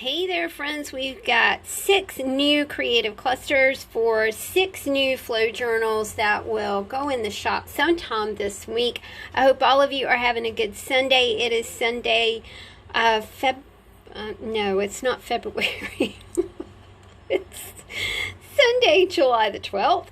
Hey there, friends. We've got 6 new creative clusters for 6 new flow journals that will go in the shop sometime this week. I hope all of you are having a good Sunday. It is Sunday, no, it's not February. It's Sunday, July the 12th.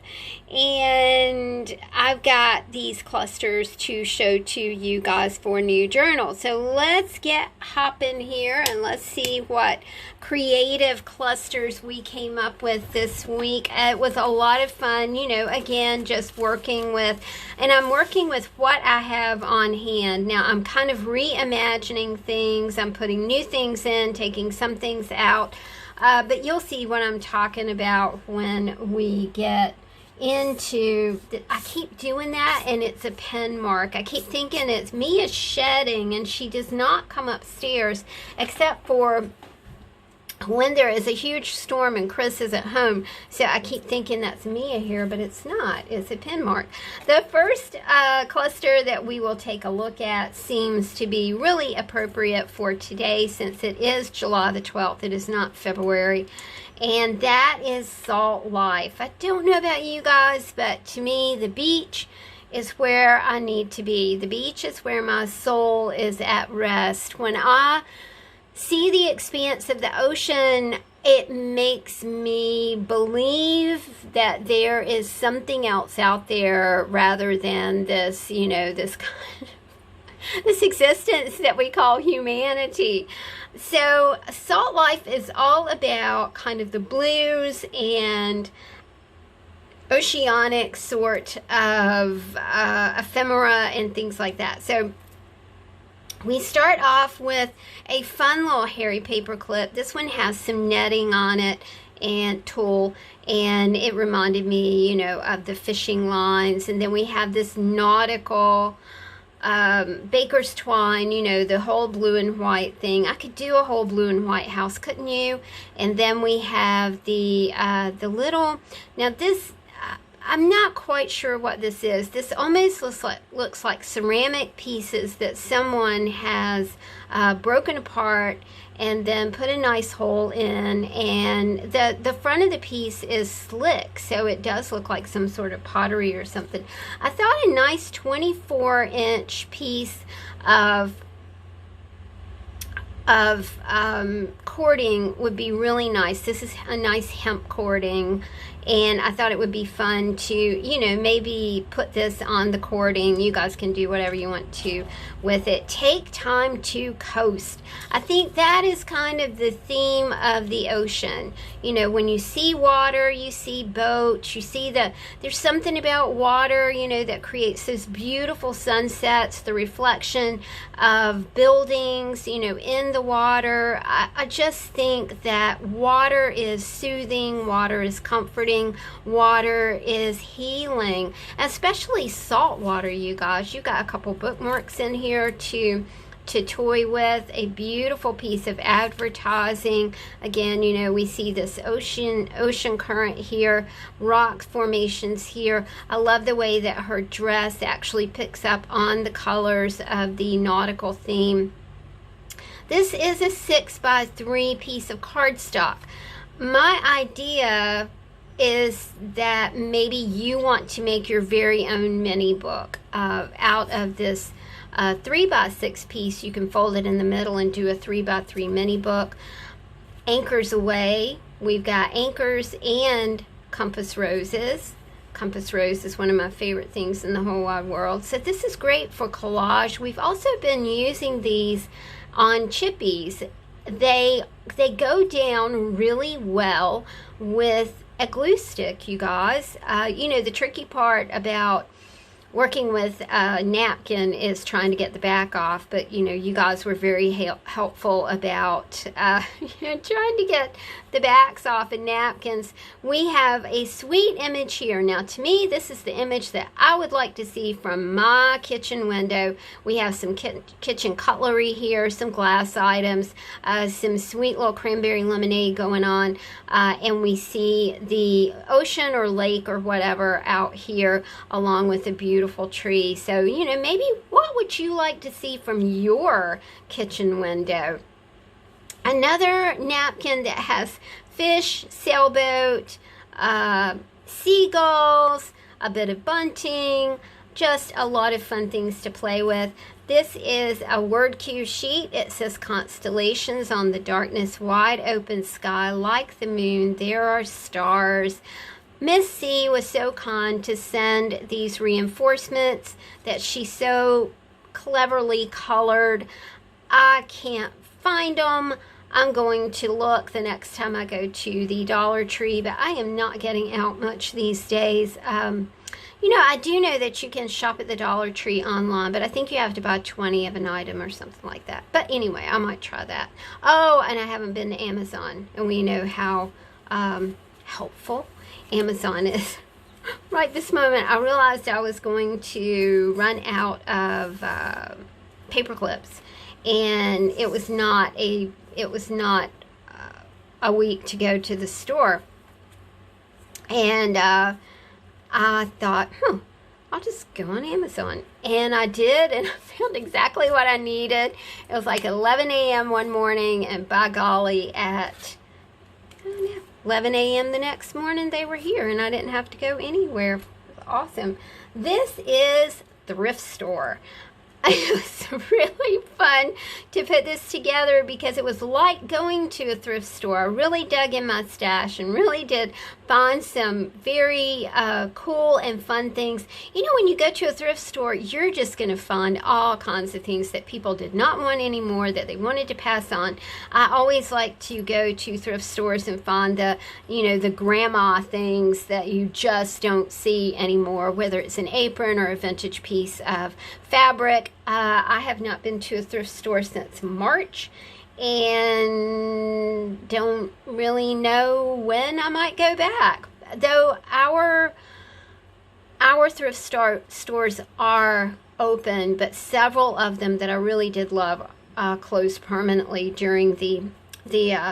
And I've got these clusters to show to you guys for new journals. So let's get hopping here and let's see what creative clusters we came up with this week. It was a lot of fun, you know, again, just working with, and I'm working with what I have on hand. Now I'm kind of reimagining things. I'm putting new things in, taking some things out. But you'll see what I'm talking about when we get into I keep doing that, and it's a pen mark. I keep thinking it's Mia shedding, and she does not come upstairs except for when there is a huge storm and Chris is at home. So I keep thinking that's Mia here, but it's not. It's a pen mark. The first cluster that we will take a look at seems to be really appropriate for today, since it is July the 12th. It is not February. And that is Salt Life. I don't know about you guys, but to me, the beach is where I need to be. The beach is where my soul is at rest. When I see the expanse of the ocean, it makes me believe that there is something else out there rather than this, you know, this kind of this existence that we call humanity. So Salt Life is all about kind of the blues and oceanic sort of ephemera and things like that. So we start off with a fun little hairy paper clip. This one has some netting on it and tulle, and it reminded me, you know, of the fishing lines. And then we have this nautical baker's twine, you know, the whole blue and white thing. I could do a whole blue and white house, couldn't you? And then we have the little, now this, I'm not quite sure what this is. This almost looks like ceramic pieces that someone has broken apart and then put a nice hole in, and the front of the piece is slick, so it does look like some sort of pottery or something. I thought a nice 24-inch piece of cording would be really nice. This is a nice hemp cording, and I thought it would be fun to, you know, maybe put this on the cording. You guys can do whatever you want to with it. Take time to coast. I think that is kind of the theme of the ocean. You know, when you see water, you see boats, you see there's something about water, you know, that creates those beautiful sunsets, the reflection of buildings, you know, in the water. I just think that water is soothing, water is comforting, water is healing, especially salt water, you guys. You got a couple bookmarks in here to toy with. A beautiful piece of advertising. Again, you know, we see this ocean current here, rock formations here. I love the way that her dress actually picks up on the colors of the nautical theme. This is a 6x3 piece of cardstock. My idea is that maybe you want to make your very own mini book out of this 3x6 piece. You can fold it in the middle and do a 3x3 mini book. Anchors away. We've got anchors and compass roses. Compass rose is one of my favorite things in the whole wide world. So this is great for collage. We've also been using these on chippies. They go down really well with a glue stick, you guys. You know, the tricky part about working with a napkin is trying to get the back off, but you know, you guys were very helpful about you know, trying to get the backs off of napkins. We have a sweet image here. Now, to me, this is the image that I would like to see from my kitchen window. We have some kitchen cutlery here, some glass items, some sweet little cranberry lemonade going on, and we see the ocean or lake or whatever out here along with a beautiful tree. So, you know, maybe what would you like to see from your kitchen window? Another napkin that has fish, sailboat, seagulls, a bit of bunting, just a lot of fun things to play with. This is a word cue sheet. It says constellations on the darkness, wide open sky, like the moon, there are stars. Miss C was so kind to send these reinforcements that she so cleverly colored. I can't find them. I'm going to look the next time I go to the Dollar Tree, but I am not getting out much these days. You know, I do know that you can shop at the Dollar Tree online, but I think you have to buy 20 of an item or something like that. But anyway, I might try that. Oh, and I haven't been to Amazon, and we know how helpful Amazon is. Right this moment, I realized I was going to run out of paper clips, and it was not a week to go to the store, and I thought, I'll just go on Amazon, and I did, and I found exactly what I needed. It was like 11 a.m. one morning, and by golly, at 11 a.m. the next morning they were here, and I didn't have to go anywhere. It was awesome. This is Thrift Store. It was really fun to put this together because it was like going to a thrift store. I really dug in my stash and really did find some very cool and fun things. You know, when you go to a thrift store, you're just going to find all kinds of things that people did not want anymore, that they wanted to pass on. I always like to go to thrift stores and find the, you know, the grandma things that you just don't see anymore, whether it's an apron or a vintage piece of fabric. I have not been to a thrift store since March, and don't really know when I might go back. Though our thrift stores are open, but several of them that I really did love closed permanently during the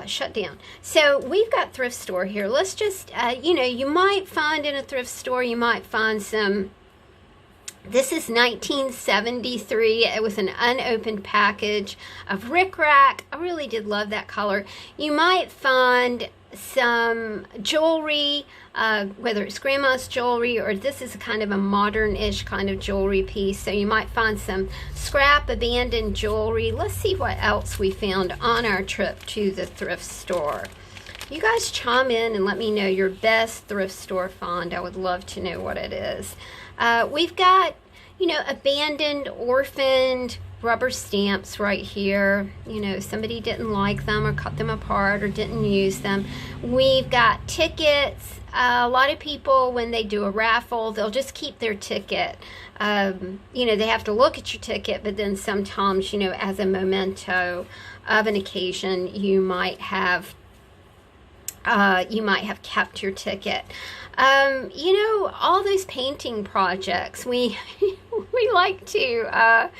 shutdown. So we've got thrift store here. Let's just, you know, you might find in a thrift store, you might find some. This is 1973. It was an unopened package of rickrack. I really did love that color. You might find some jewelry, whether it's grandma's jewelry or this is kind of a modern-ish kind of jewelry piece. So you might find some scrap abandoned jewelry. Let's see what else we found on our trip to the thrift store. You guys chime in and let me know your best thrift store find. I would love to know what it is. We've got, you know, abandoned, orphaned rubber stamps right here. You know, somebody didn't like them or cut them apart or didn't use them. We've got tickets. A lot of people, when they do a raffle, they'll just keep their ticket. You know, they have to look at your ticket, but then sometimes, you know, as a memento of an occasion, you might have kept your ticket. You know, all those painting projects, we like to,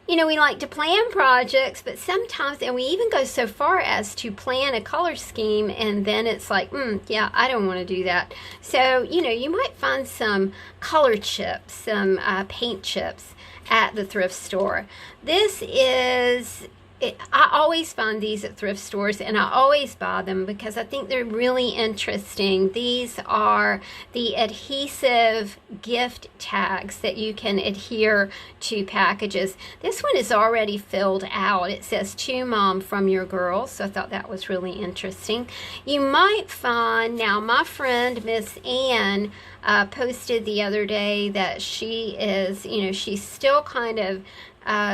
you know, we like to plan projects, but sometimes, and we even go so far as to plan a color scheme, and then it's like, yeah, I don't want to do that. So, you know, you might find some color chips, some paint chips at the thrift store. This is... I always find these at thrift stores, and I always buy them because I think they're really interesting. These are the adhesive gift tags that you can adhere to packages. This one is already filled out. It says to Mom from your girl, so I thought that was really interesting. You might find, now my friend Miss Ann posted the other day that she is, you know, she's still kind of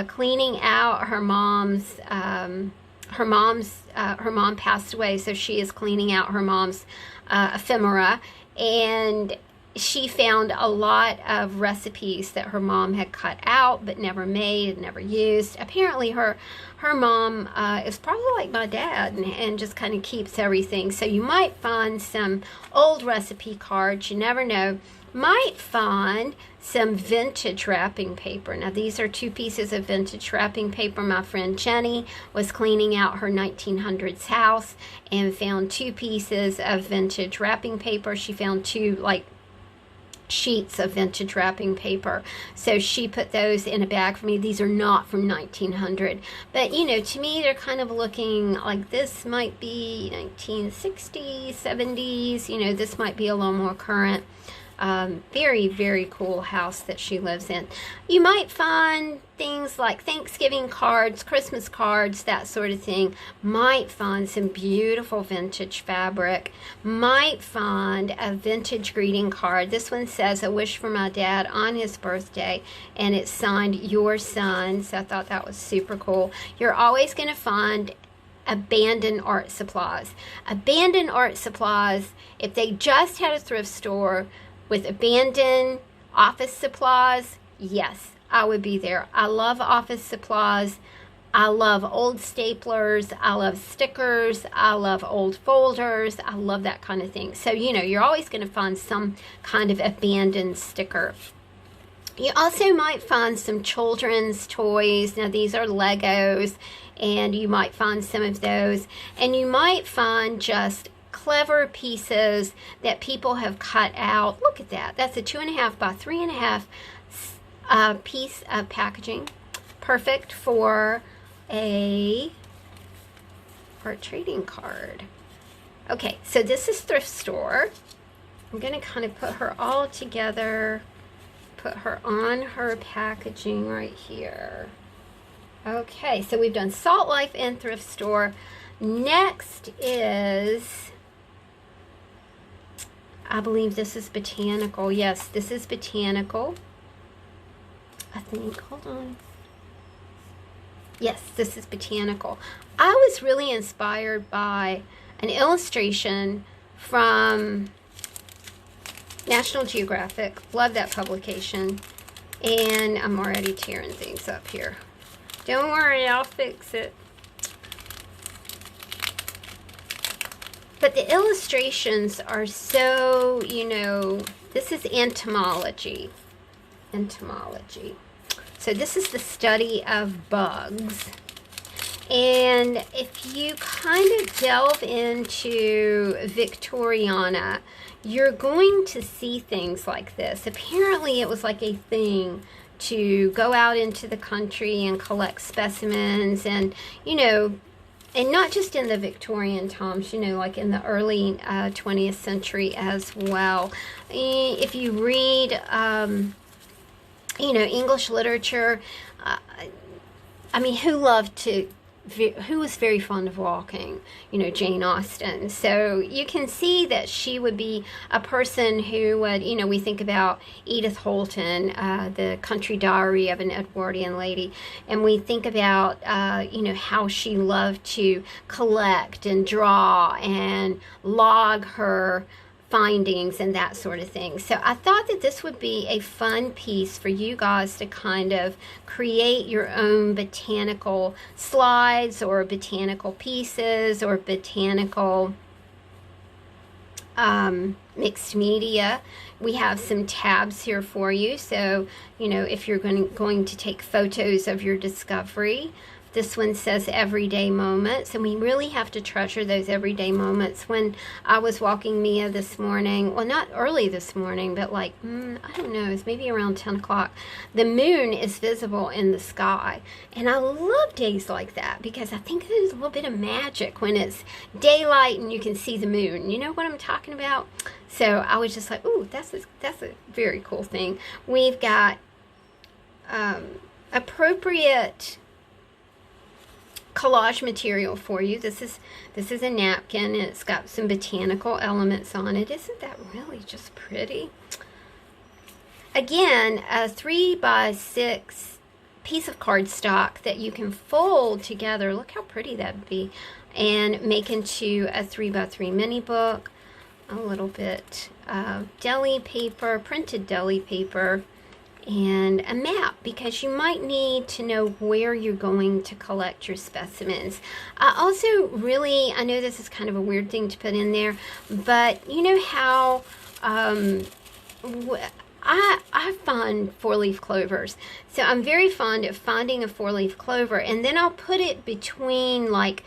cleaning out her mom's, her mom passed away, so she is cleaning out her mom's ephemera, and she found a lot of recipes that her mom had cut out but never made, never used. Apparently her mom is probably like my dad and just kind of keeps everything. So you might find some old recipe cards, you never know. Might find some vintage wrapping paper. Now these are 2 pieces of vintage wrapping paper. My friend Jenny was cleaning out her 1900s house and found 2 pieces of vintage wrapping paper. She found 2 like sheets of vintage wrapping paper. So she put those in a bag for me. These are not from 1900, but you know, to me they're kind of looking like this might be 1960s, 70s. You know, this might be a little more current. Very, very cool house that she lives in. You might find things like Thanksgiving cards, Christmas cards, that sort of thing. Might find some beautiful vintage fabric. Might find a vintage greeting card. This one says, "A wish for my dad on his birthday," and it's signed "Your Son." So I thought that was super cool. You're always going to find abandoned art supplies. Abandoned art supplies, if they just had a thrift store with abandoned office supplies, yes, I would be there. I love office supplies. I love old staplers. I love stickers. I love old folders. I love that kind of thing. So, you know, you're always going to find some kind of abandoned sticker. You also might find some children's toys. Now, these are Legos, and you might find some of those. And you might find just clever pieces that people have cut out. Look at that. That's a 2.5 by 3.5 piece of packaging. Perfect for a art trading card. Okay, so this is Thrift Store. I'm going to kind of put her all together. Put her on her packaging right here. Okay, so we've done Salt Life and Thrift Store. Next is, I believe this is Botanical. Yes, this is Botanical. I think, hold on. Yes, this is Botanical. I was really inspired by an illustration from National Geographic. Love that publication. And I'm already tearing things up here. Don't worry, I'll fix it. But the illustrations are so, you know, this is Entomology. Entomology. So this is the study of bugs. And if you kind of delve into Victoriana, you're going to see things like this. Apparently it was like a thing to go out into the country and collect specimens, and, you know, and not just in the Victorian times, you know, like in the early 20th century as well. If you read, you know, English literature, I mean, who was very fond of walking? You know, Jane Austen. So you can see that she would be a person who would, you know, we think about Edith Holton, the Country Diary of an Edwardian Lady, and we think about, you know, how she loved to collect and draw and log her findings and that sort of thing. So I thought that this would be a fun piece for you guys to kind of create your own botanical slides or botanical pieces or botanical mixed media. We have some tabs here for you. So, you know, if you're going to take photos of your discovery. This one says everyday moments, and we really have to treasure those everyday moments. When I was walking Mia this morning, well, not early this morning, but like, I don't know, it's maybe around 10 o'clock. The moon is visible in the sky, and I love days like that because I think there's a little bit of magic when it's daylight and you can see the moon. You know what I'm talking about? So I was just like, ooh, that's a very cool thing. We've got appropriate collage material for you. This is a napkin, and it's got some botanical elements on it. Isn't that really just pretty? Again, a 3 by 6 piece of cardstock that you can fold together. Look how pretty that would be, and make into a 3 by 3 mini book. A little bit of deli paper, printed deli paper, and a map, because you might need to know where you're going to collect your specimens. I also really, I know this is kind of a weird thing to put in there, but you know how I find 4-leaf clovers. So I'm very fond of finding a 4-leaf clover, and then I'll put it between like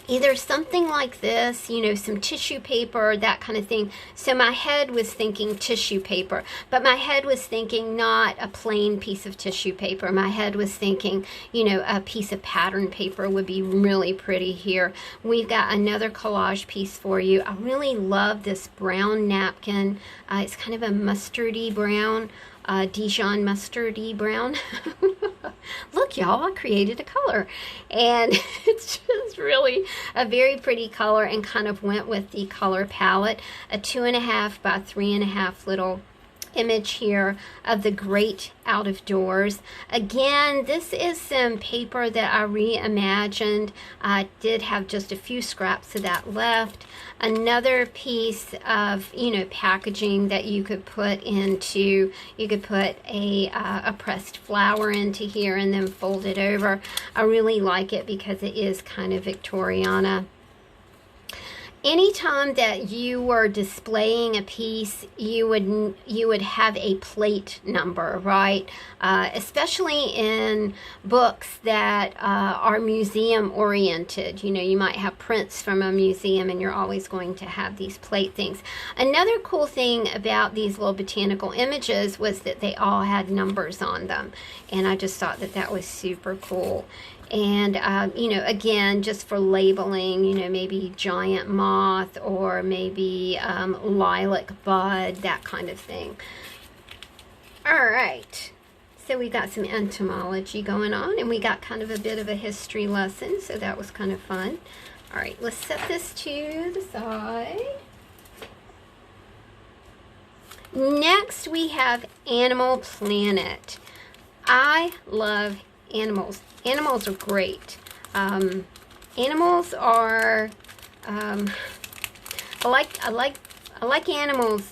either something like this, you know, some tissue paper, that kind of thing. So my head was thinking tissue paper, but my head was thinking not a plain piece of tissue paper. My head was thinking, you know, a piece of pattern paper would be really pretty here. We've got another collage piece for you. I really love this brown napkin. It's kind of a mustardy brown, Dijon mustardy brown. Look, y'all, I created a color, and it's just really a very pretty color, and kind of went with the color palette. A 2.5 by 3.5 little image here of the great out of doors. Again, this is some paper that I reimagined. I did have just a few scraps of that left. Another piece of, you know, packaging that you could put into, you could put a pressed flower into here and then fold it over. I really like it because it is kind of Victoriana. Anytime that you were displaying a piece, you would have a plate number, right? Especially in books that are museum oriented. You know, you might have prints from a museum, and you're always going to have these plate things. Another cool thing about these little botanical images was that they all had numbers on them, and I just thought that that was super cool. And, you know, again, just for labeling, you know, maybe giant moth, or maybe lilac bud, that kind of thing. All right. So we got some entomology going on, and we got kind of a bit of a history lesson, so that was kind of fun. All right, let's set this to the side. Next, we have Animal Planet. I love animals. Animals are great. Animals are, I like animals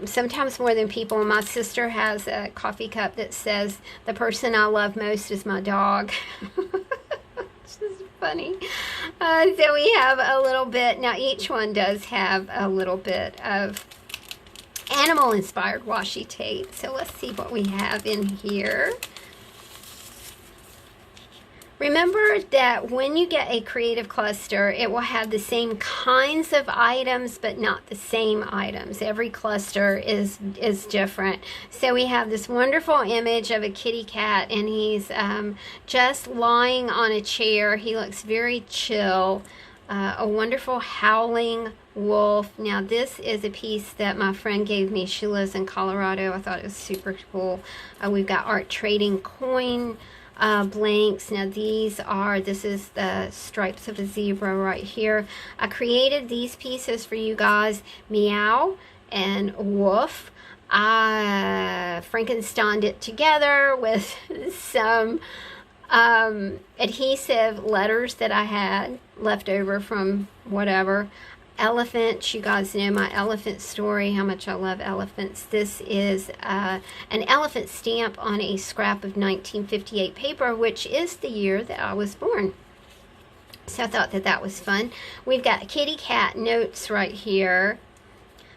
sometimes more than people. My sister has a coffee cup that says, "The person I love most is my dog." This is funny. So we have a little bit, now each one does have a little bit of animal inspired washi tape. So let's see what we have in here. Remember that when you get a creative cluster, it will have the same kinds of items, but not the same items. Every cluster is different. So we have this wonderful image of a kitty cat, and he's just lying on a chair. He looks very chill. A wonderful howling wolf. Now this is a piece that my friend gave me. She lives in Colorado. I thought it was super cool. We've got art trading coin blanks. Now this is the stripes of a zebra right here. I created these pieces for you guys, Meow and Woof. I Frankensteined it together with some adhesive letters that I had left over from whatever. Elephants, you guys know my elephant story, how much I love elephants. This is an elephant stamp on a scrap of 1958 paper, which is the year that I was born. So I thought that that was fun. We've got kitty cat notes right here.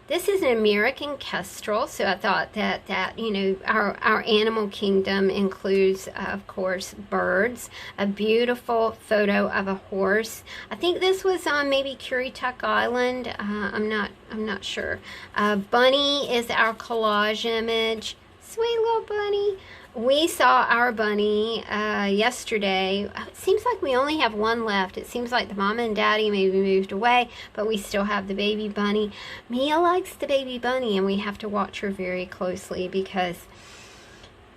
This is an American kestrel, so I thought that you know, our animal kingdom includes, of course, birds. A beautiful photo of a horse. I think this was on maybe Currituck Island. I'm not sure. Bunny is our collage image. Sweet little bunny. We saw our bunny yesterday. It seems like we only have one left. It seems like the mama and daddy maybe moved away, but we still have the baby bunny. Mia likes the baby bunny, and we have to watch her very closely because,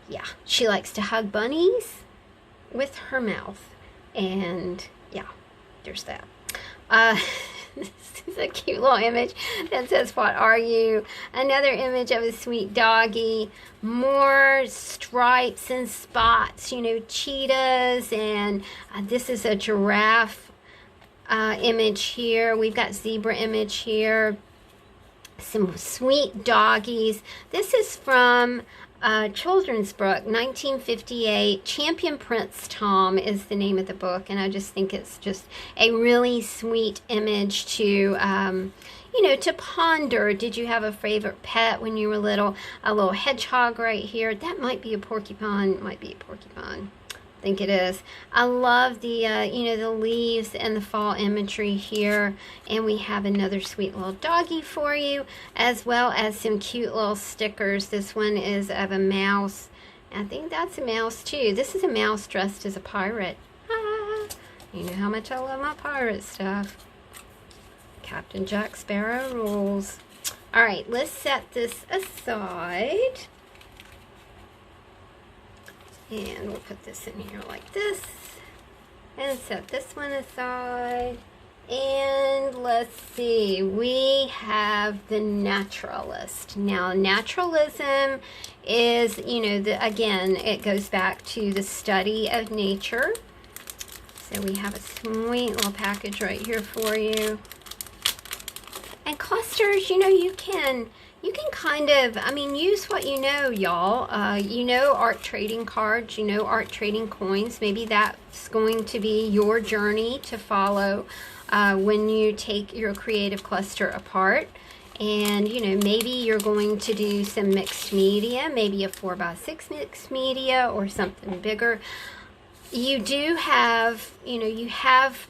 yeah, she likes to hug bunnies with her mouth. And, yeah, there's that. This is a cute little image that says, "What are you?" Another image of a sweet doggy. More stripes and spots, you know, cheetahs, and this is a giraffe image here. We've got zebra image here. Some sweet doggies. This is from children's book, 1958. Champion Prince Tom is the name of the book, and I just think it's just a really sweet image to, you know, to ponder. Did you have a favorite pet when you were little? A little hedgehog right here. That might be a porcupine. Might be a porcupine. I think it is. I love the, you know, the leaves and the fall imagery here. And we have another sweet little doggy for you, as well as some cute little stickers. This one is of a mouse. I think that's a mouse too. This is a mouse dressed as a pirate. Ah, you know how much I love my pirate stuff. Captain Jack Sparrow rules. All right, let's set this aside. And we'll put this in here like this. And set this one aside. And let's see, we have the Naturalist. Now, naturalism is, you know, again, it goes back to the study of nature. So we have a sweet little package right here for you. And clusters, you know, you can kind of, I mean, use what you know, y'all. You know, art trading cards, you know, art trading coins. Maybe that's going to be your journey to follow when you take your creative cluster apart. And, you know, maybe you're going to do some mixed media, maybe a 4x6 mixed media or something bigger. You do have, you know, you have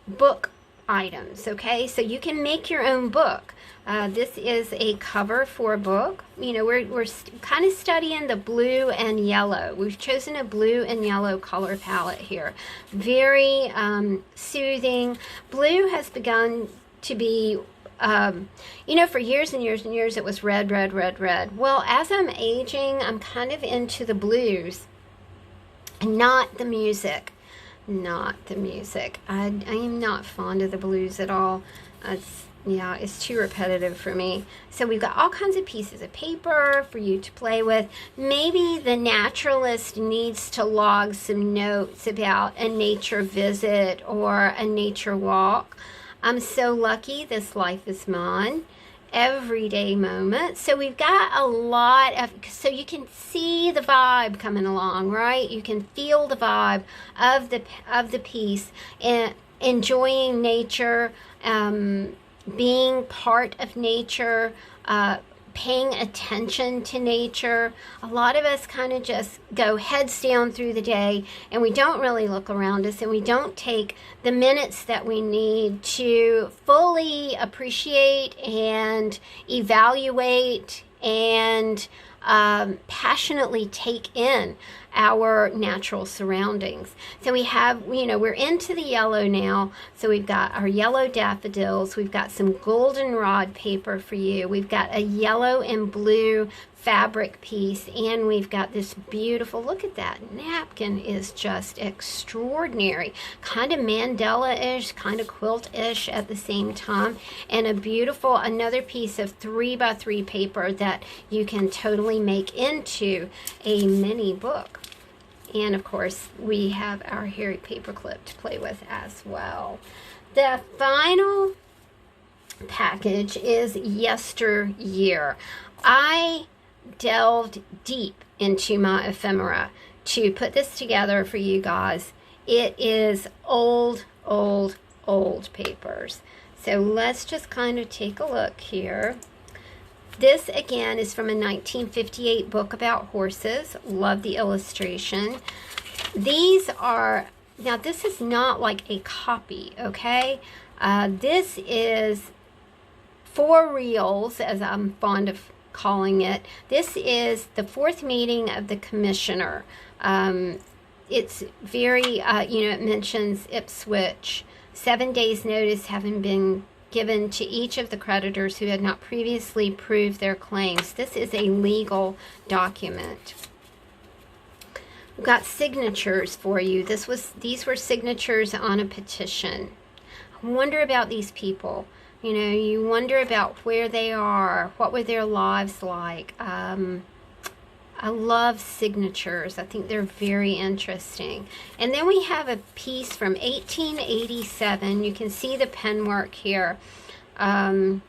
book items, okay? So you can make your own book. This is a cover for a book. You know, we're kind of studying the blue and yellow. We've chosen a blue and yellow color palette here. Very soothing. Blue has begun to be, you know, for years and years and years it was red, red, red, red. Well, as I'm aging, I'm kind of into the blues, not the music. Not the music. I am not fond of the blues at all. Yeah, it's too repetitive for me. So we've got all kinds of pieces of paper for you to play with. Maybe the naturalist needs to log some notes about a nature visit or a nature walk. I'm so lucky, this life is mine. Everyday moment. So we've got a lot of, so you can see the vibe coming along, right? You can feel the vibe of the piece, and enjoying nature, being part of nature, paying attention to nature. A lot of us kind of just go heads down through the day, and we don't really look around us, and we don't take the minutes that we need to fully appreciate and evaluate and passionately take in our natural surroundings. So we have, you know, we're into the yellow now. So we've got our yellow daffodils. We've got some goldenrod paper for you. We've got a yellow and blue fabric piece, and we've got this beautiful, look at that napkin, is just extraordinary, kind of Mandela-ish, kind of quilt-ish at the same time, and a beautiful, another piece of 3x3 paper that you can totally make into a mini book. And of course we have our hairy paper clip to play with as well. The final package is Yesteryear. I delved deep into my ephemera to put this together for you guys. It is old papers. So let's just kind of take a look here. This again is from a 1958 book about horses. Love the illustration. These are, now this is not like a copy, okay? This is for reals, as I'm fond of calling it. This is the fourth meeting of the commissioner. It's very, you know, it mentions Ipswich, 7 days notice having been given to each of the creditors who had not previously proved their claims. This is a legal document. We've got signatures for you. These were signatures on a petition. I wonder about these people. You know, you wonder about where they are, what were their lives like. I love signatures. I think they're very interesting. And then we have a piece from 1887. You can see the pen work here. And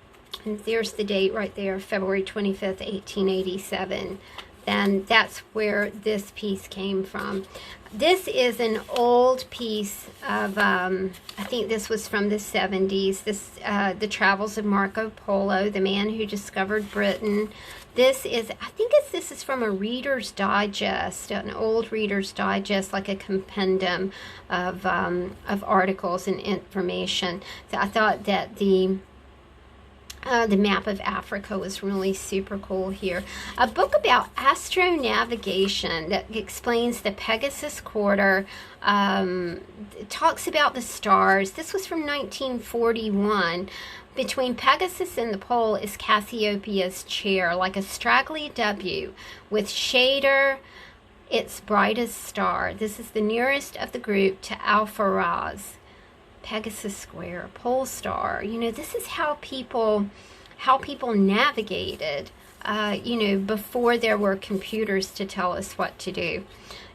there's the date right there, February 25th, 1887. then that's where this piece came from. This is an old piece of, I think this was from the 70s. This, The Travels of Marco Polo, the man who discovered Britain. This is, I think this is from a Reader's Digest, an old Reader's Digest, like a compendium of articles and information. So I thought that the map of Africa was really super cool here. A book about astronavigation that explains the Pegasus Quarter. It talks about the stars. This was from 1941. Between Pegasus and the pole is Cassiopeia's chair, like a straggly W, with Shader, its brightest star. This is the nearest of the group to Alpharaz. Pegasus Square, Pole Star. You know, this is how people navigated, you know, before there were computers to tell us what to do.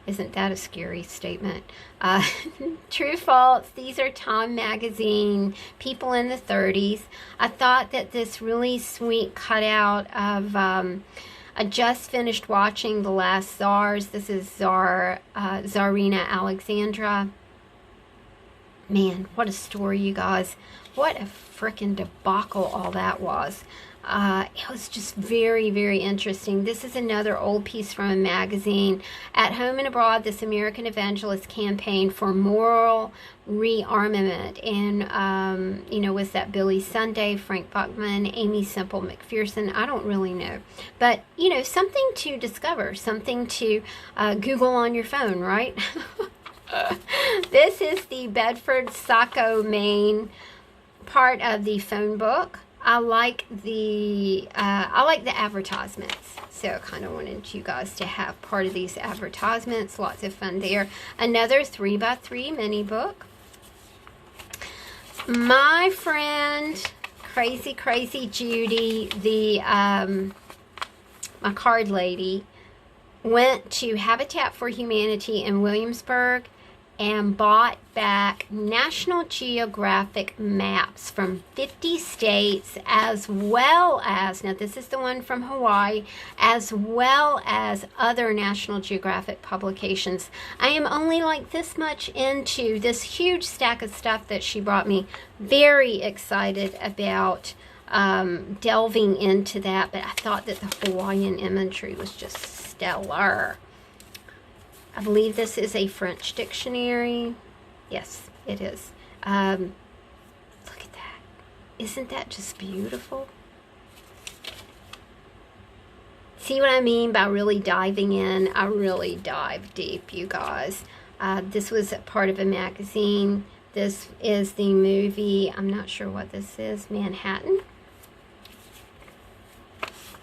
Isn't that a scary statement? True, false. These are Time magazine, people in the 30s. I thought that this really sweet cutout of, I just finished watching The Last Tsars. This is Tsarina Alexandra. Man, what a story, you guys. What a frickin' debacle all that was. It was just very, very interesting. This is another old piece from a magazine. At home and abroad, this American evangelist campaign for moral rearmament. And, you know, was that Billy Sunday, Frank Buckman, Amy Semple McPherson? I don't really know. But, you know, something to discover, something to Google on your phone, right? This is the Bedford, Saco, Maine part of the phone book. I like the advertisements, so I kind of wanted you guys to have part of these advertisements. Lots of fun there. Another 3x3 mini book. My friend Crazy Judy, the my card lady, went to Habitat for Humanity in Williamsburg and bought back National Geographic maps from 50 states, as well as, now this is the one from Hawaii, as well as other National Geographic publications. I am only like this much into this huge stack of stuff that she brought me. Very excited about delving into that, but I thought that the Hawaiian imagery was just stellar. I believe this is a French dictionary. Yes, it is. Look at that. Isn't that just beautiful? See what I mean by really diving in? I really dive deep, you guys. This was a part of a magazine. This is the movie. I'm not sure what this is. Manhattan.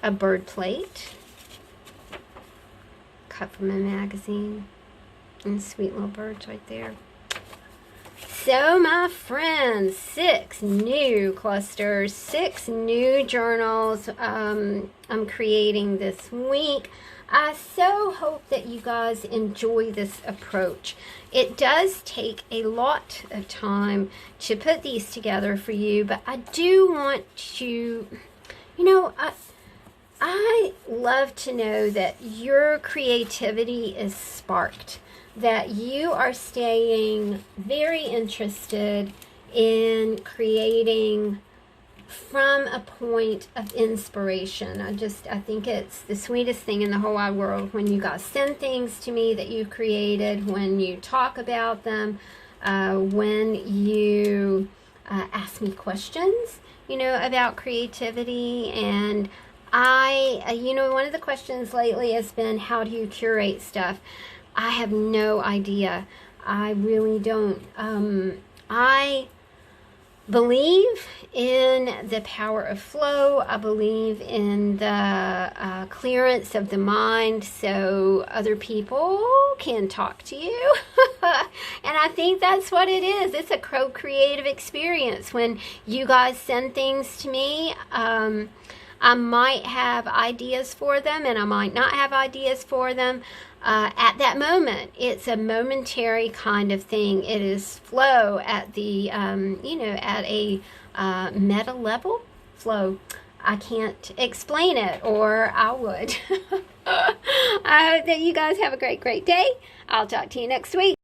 A bird plate. Cut from a magazine, and sweet little birds right there. So my friends, 6 new clusters, 6 new journals I'm creating this week. I so hope that you guys enjoy this approach. It does take a lot of time to put these together for you, but I do want to, you know, I love to know that your creativity is sparked, that you are staying very interested in creating from a point of inspiration. I think it's the sweetest thing in the whole wide world when you guys send things to me that you've created, when you talk about them, when you ask me questions, you know, about creativity. And you know, one of the questions lately has been, how do you curate stuff? I have no idea. I really don't. I believe in the power of flow. I believe in the clearance of the mind so other people can talk to you. And I think that's what it is. It's a co-creative experience. When you guys send things to me, I might have ideas for them and I might not have ideas for them at that moment. It's a momentary kind of thing. It is flow at the, you know, at a meta level. Flow. I can't explain it, or I would. I hope that you guys have a great day. I'll talk to you next week.